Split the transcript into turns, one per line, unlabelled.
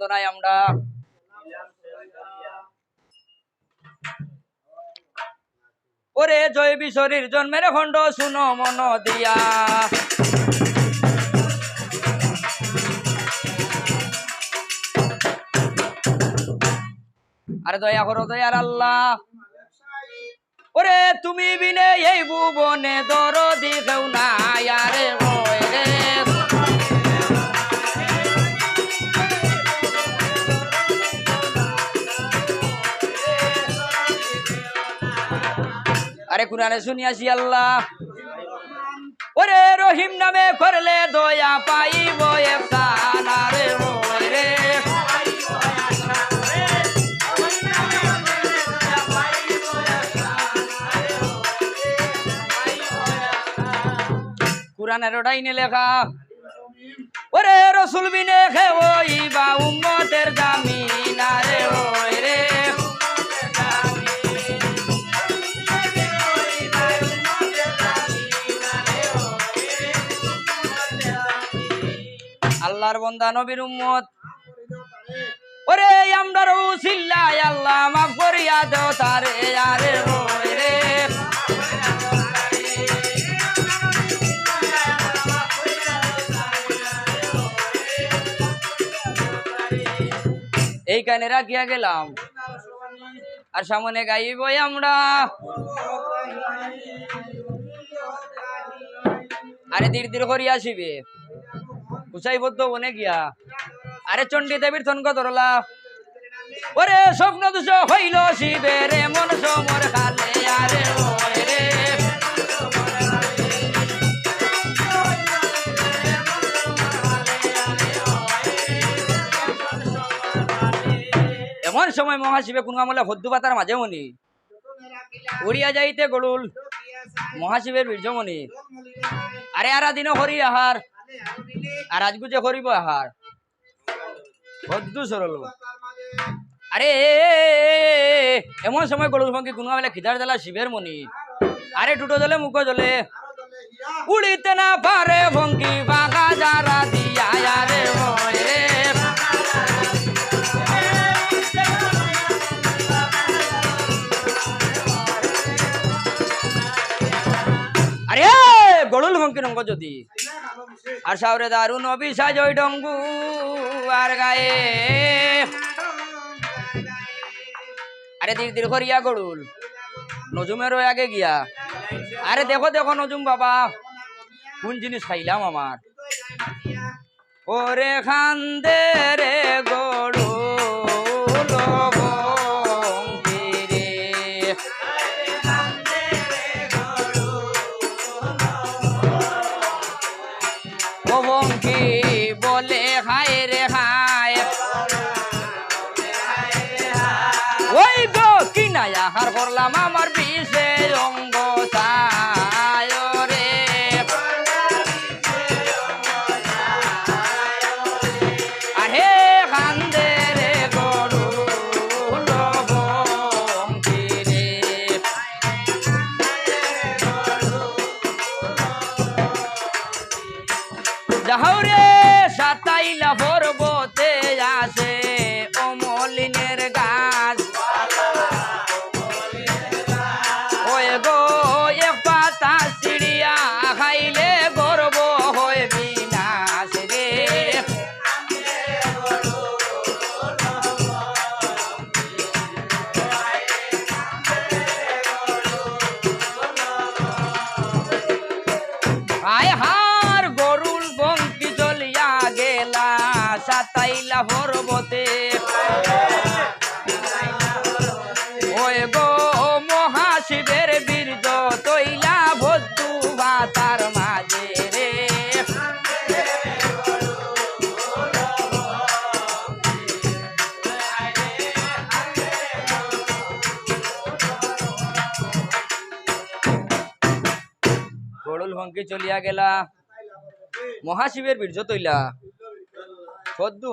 বন্দনায় আমরা ওরে জয় বিশরীর জন্মের খণ্ড শুনো মন দিয়া আরে দয়া করো দয়ার আল্লাহ ওরে তুমি বিনে এই ভুবনে দরদি কেউ নাই আরে রে আরে কুরআনে শুনিয়াছি আল্লাহ ওরে রহিম নামে করলে দয়া পাইব ইহসান আরে রে কুরআনের ডাইনে লেখা ওরে রাসূল বিনে খেওইবা উম্মতের জামিন আরে রে আল্লাহর বান্দা নবীর উম্মত ওরে আমরার উসিল্লায় আল্লাহ মাফ করিয়া দাও তারে আরে রে এই কানে রাখিয়া গেলাম আর সামনে গাইবই আমরা আরে ধীর ধীর করিয়া আসিবে উচাইবদ্ধ বনে গিয়া আরে চণ্ডী দেবীর থনক ধরলা ওরে স্বপ্ন দুষ হইল শিবের মন সমর খালে আরে রে এমন সময় মহাশিবে কোন আমলে হদ্দু পাতার মাঝে মনি উড়িয়া যাইতে গড়ুল মহাশিবের বীর্যমণি আরে আরা দিন হরি আহার আর আজগু যে করিব আহার হদ্দু সরল আরে এমন সময় গড়ুল ভঙ্গি কোন আমলে খিদার জ্বালা শিবের মনি আরে টুটো জলে মুখ জলে উড়িতে না পারে ভঙ্গি বাঁকা যারা দিয়া আরে রে আরে গড়ুল ভঙ্কির অঙ্গ যদি আর সাউরে দারুন অবিসাজ ওই ডঙ্গু আর গায়ে আরে ধীর ধীর করিয়া গড়ুল নজুমেরও আগে গিয়া আরে দেখো দেখো নজুম বাবা কোন জিনিস খাইলাম আমার ওরে খান্দে রে গড়ুল ভঙ্কি বলে খায় রে খায় ওই গো কি নাই আহার করলাম আমার বিষে অঙ্গ চায় রে আরে কান্দে রে গরুল ভঙ্কি রে যাও রে সাতাইলা পর্বতে আসে অমলিনের গাছ ওই গো এক পাতা চিড়িয়া খাইলে গর্ব হয় বিনাশ রে আয় হার গরুল বঙ্কি চলিয়া গেলা সাতাইলা পর্বতে ওই গো মহাশিবের বীর্য তৈলা ভদ্দু ভাতার মাঝে রে গড়ুল ভঙ্কি চলিয়া গেলা মহাশিবের বীর্য তৈলা ভদ্দু